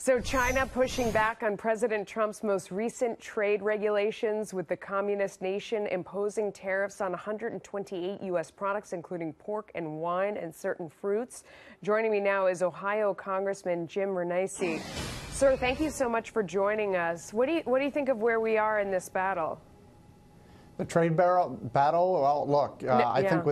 So China pushing back on President Trump's most recent trade regulations, with the communist nation imposing tariffs on 128 U.S. products, including pork and wine and certain fruits. Joining me now is Ohio Congressman Jim Renacci. Sir, thank you so much for joining us. What do you think of where we are in this battle? The trade battle? Well, look, I think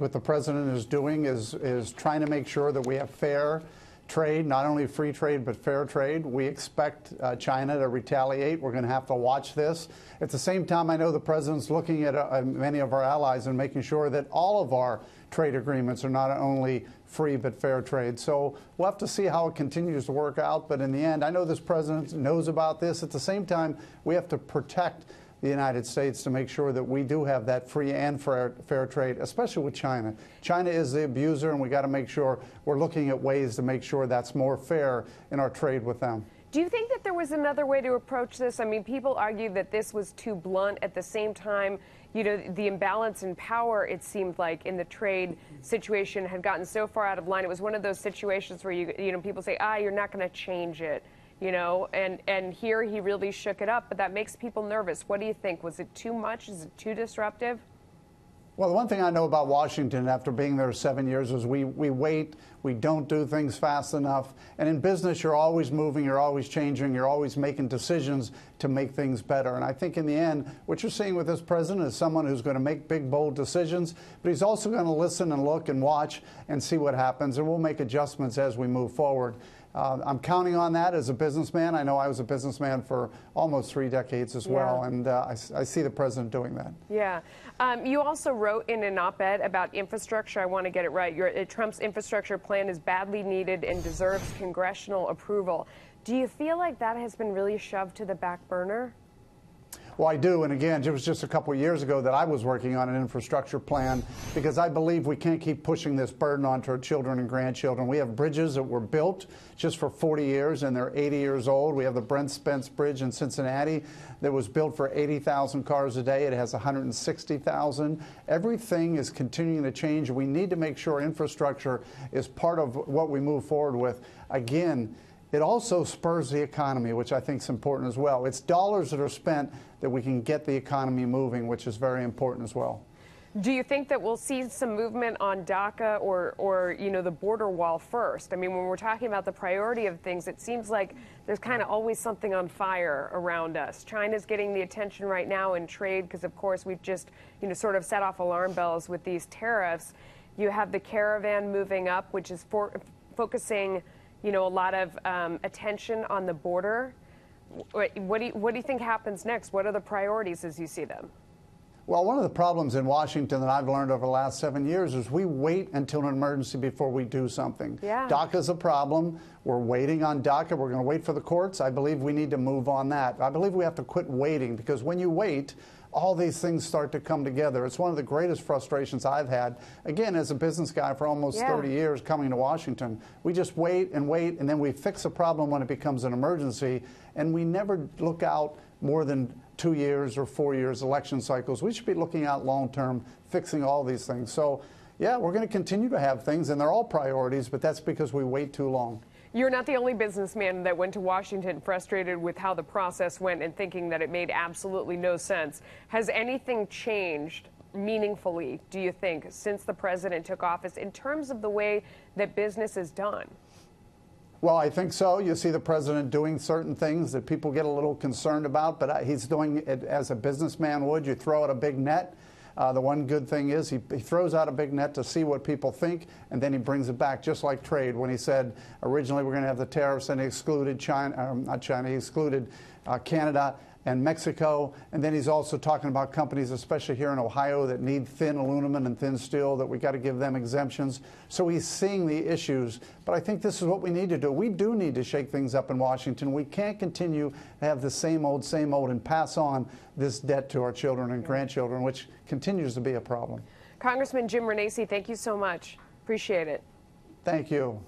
what the president is doing is trying to make sure that we have fair trade, not only free trade, but fair trade. We expect China to retaliate. We're going to have to watch this. At the same time, I know the president's looking at many of our allies and making sure that all of our trade agreements are not only free but fair trade. So we'll have to see how it continues to work out. But in the end, I know this president knows about this. At the same time, we have to protect the United States to make sure that we do have that free and fair trade, especially with China. China is the abuser, and we got to make sure we're looking at ways to make sure that's more fair in our trade with them. Do you think that there was another way to approach this? I mean, people argue that this was too blunt. At the same time, you know, the imbalance in power, it seemed like, in the trade situation had gotten so far out of line. It was one of those situations where you know, people say, you're not going to change it. You know, and here he really shook it up, but that makes people nervous. What do you think? Was it too much? Is it too disruptive? Well, the one thing I know about Washington after being there 7 years is we wait, we don't do things fast enough. And in business, you're always moving, you're always changing, you're always making decisions to make things better. And I think in the end, what you're seeing with this president is someone who's going to make big, bold decisions, but he's also going to listen and look and watch and see what happens, and we'll make adjustments as we move forward. I'm counting on that as a businessman. I know I was a businessman for almost 3 decades as well, and I see the president doing that. Yeah. You also wrote in an op-ed about infrastructure. I want to get it right. Trump's infrastructure plan is badly needed and deserves congressional approval. Do you feel like that has been really shoved to the back burner? Well, I do, and again, it was just a couple of years ago that I was working on an infrastructure plan, because I believe we can't keep pushing this burden onto our children and grandchildren. We have bridges that were built just for 40 years, and they're 80 years old. We have the Brent Spence Bridge in Cincinnati that was built for 80,000 cars a day. It has 160,000. Everything is continuing to change. We need to make sure infrastructure is part of what we move forward with. Again, it also spurs the economy, which I think is important as well. It's dollars that are spent that we can get the economy moving, which is very important as well. Do you think that we'll see some movement on DACA or you know, the border wall first? I mean, when we're talking about the priority of things, it seems like there's kind of always something on fire around us. China's getting the attention right now in trade because, of course, we've just, you know, sort of set off alarm bells with these tariffs. You have the caravan moving up, which is focusing, you know, a lot of attention on the border. What do you think happens next? What are the priorities as you see them? Well, one of the problems in Washington that I've learned over the last 7 years is we wait until an emergency before we do something. Yeah. DACA's a problem. We're waiting on DACA. We're going to wait for the courts. I believe we need to move on that. I believe we have to quit waiting, because when you wait, all these things start to come together. It's one of the greatest frustrations I've had, again, as a business guy for almost 30 years coming to Washington. We just wait, and then we fix a problem when it becomes an emergency, and we never look out more than 2 years or 4 years election cycles. We should be looking out long-term, fixing all these things. So, yeah, we're going to continue to have things, and they're all priorities, but that's because we wait too long. You're not the only businessman that went to Washington frustrated with how the process went and thinking that it made absolutely no sense. Has anything changed meaningfully, do you think, since the president took office in terms of the way that business is done? Well, I think so. You see the president doing certain things that people get a little concerned about, but he's doing it as a businessman would. You throw out a big net. The one good thing is he throws out a big net to see what people think, and then he brings it back, just like trade. When he said originally we're going to have the tariffs, and he excluded he excluded Canada and Mexico, and then he's also talking about companies, especially here in Ohio, that need thin aluminum and thin steel, that we got to give them exemptions. So he's seeing the issues, but I think this is what we need to do. We do need to shake things up in Washington. We can't continue to have the same old, and pass on this debt to our children and grandchildren, which continues to be a problem. Congressman Jim Renacci, thank you so much. Appreciate it. Thank you.